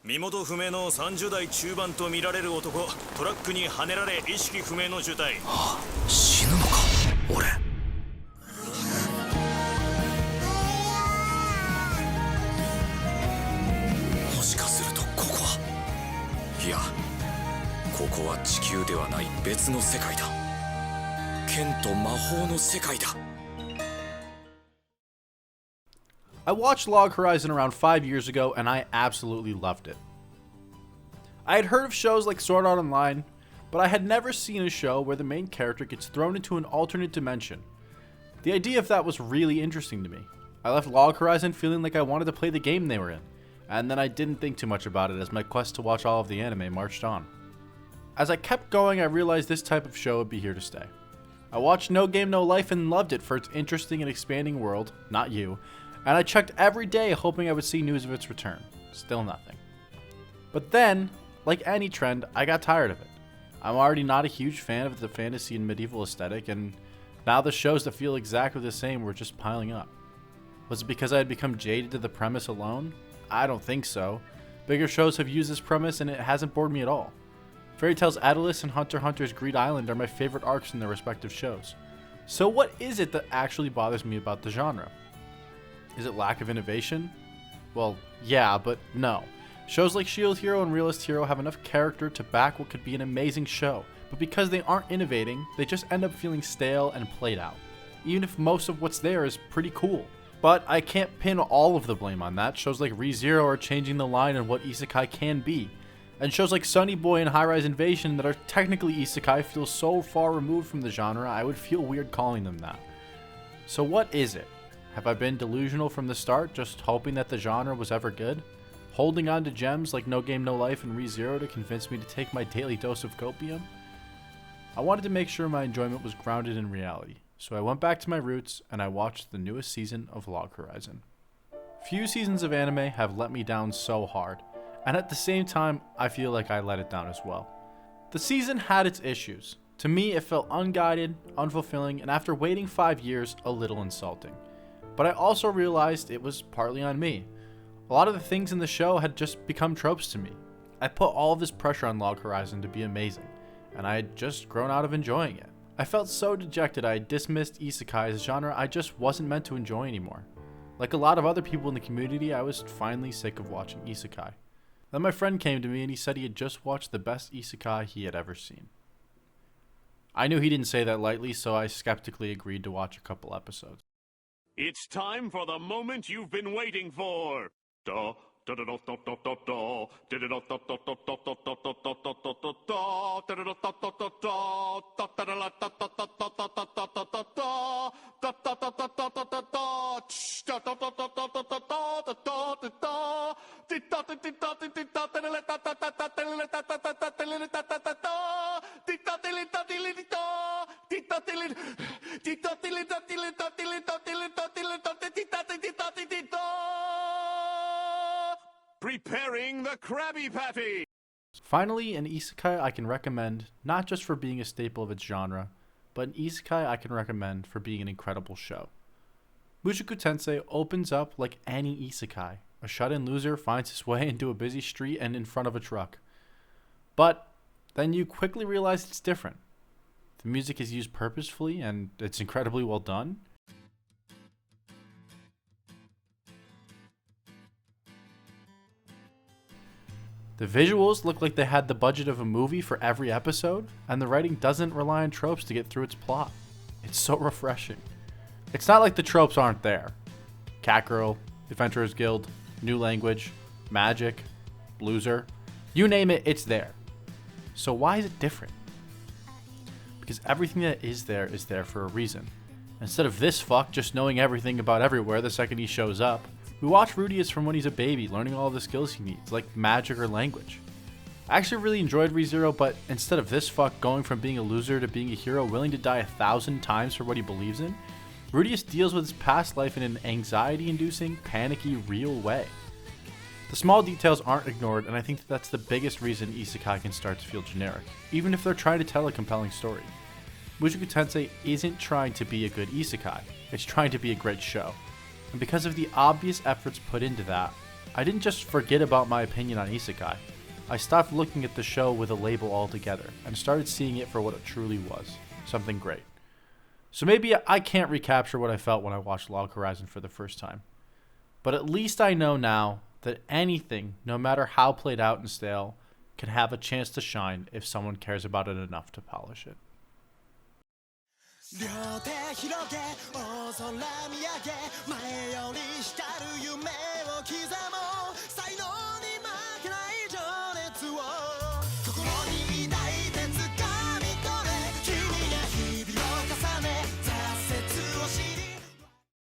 身元不明の30代中盤とみられる男、トラックにはねられ意識不明の重体。死ぬのか俺。もしかするとここは、いや、ここは地球ではない別の世界だ。剣と魔法の世界だ。I watched Log Horizon around 5 years ago, and I absolutely loved it. I had heard of shows like Sword Art Online, but I had never seen a show where the main character gets thrown into an alternate dimension. The idea of that was really interesting to me. I left Log Horizon feeling like I wanted to play the game they were in, and then I didn't think too much about it as my quest to watch all of the anime marched on. As I kept going, I realized this type of show would be here to stay. I watched No Game No Life and loved it for its interesting and expanding world, not you, and I checked every day hoping I would see news of its return. Still nothing. But then, like any trend, I got tired of it. I'm already not a huge fan of the fantasy and medieval aesthetic, and now the shows that feel exactly the same were just piling up. Was it because I had become jaded to the premise alone? I don't think so. Bigger shows have used this premise and it hasn't bored me at all. Fairy Tail's Aeolus and Hunter x Hunter's Greed Island are my favorite arcs in their respective shows. So what is it that actually bothers me about the genre? Is it lack of innovation? Well, yeah, but no. Shows like Shield Hero and Realist Hero have enough character to back what could be an amazing show, but because they aren't innovating, they just end up feeling stale and played out, even if most of what's there is pretty cool. But I can't pin all of the blame on that. Shows like ReZero are changing the line on what Isekai can be, and shows like Sunny Boy and High Rise Invasion that are technically Isekai feel so far removed from the genre I would feel weird calling them that. So what is it? Have I been delusional from the start, just hoping that the genre was ever good? Holding on to gems like No Game No Life and ReZero to convince me to take my daily dose of copium? I wanted to make sure my enjoyment was grounded in reality, so I went back to my roots and I watched the newest season of Log Horizon. Few seasons of anime have let me down so hard, and at the same time, I feel like I let it down as well. The season had its issues. To me, it felt unguided, unfulfilling, and after waiting 5 years, a little insulting. But I also realized it was partly on me. A lot of the things in the show had just become tropes to me. I put all of this pressure on Log Horizon to be amazing, and I had just grown out of enjoying it. I felt so dejected I had dismissed Isekai as a genre I just wasn't meant to enjoy anymore. Like a lot of other people in the community, I was finally sick of watching Isekai. Then my friend came to me and he said he had just watched the best Isekai he had ever seen. I knew he didn't say that lightly, so I skeptically agreed to watch a couple episodes. It's time for the moment you've been waiting for. Preparing the Krabby Patty! Finally, an isekai I can recommend, not just for being a staple of its genre, but an isekai I can recommend for being an incredible show. Mushoku Tensei opens up like any isekai. A shut-in loser finds his way into a busy street and in front of a truck. But then you quickly realize it's different. The music is used purposefully and it's incredibly well done. The visuals look like they had the budget of a movie for every episode, and the writing doesn't rely on tropes to get through its plot. It's so refreshing. It's not like the tropes aren't there. Cat Girl, Adventurers Guild, New Language, Magic, Loser, you name it, it's there. So why is it different? Because everything that is there for a reason. Instead of this fuck just knowing everything about everywhere the second he shows up, we watch Rudius from when he's a baby, learning all the skills he needs, like magic or language. I actually really enjoyed ReZero, but instead of this fuck going from being a loser to being a hero willing to die 1,000 times for what he believes in, Rudius deals with his past life in an anxiety-inducing, panicky, real way. The small details aren't ignored, and I think that's the biggest reason isekai can start to feel generic, even if they're trying to tell a compelling story. Mushoku Tensei isn't trying to be a good isekai, it's trying to be a great show. And because of the obvious efforts put into that, I didn't just forget about my opinion on Isekai. I stopped looking at the show with a label altogether and started seeing it for what it truly was, something great. So maybe I can't recapture what I felt when I watched Log Horizon for the first time. But at least I know now that anything, no matter how played out and stale, can have a chance to shine if someone cares about it enough to polish it. 両手広げ大空見上げ前より光る夢を刻もう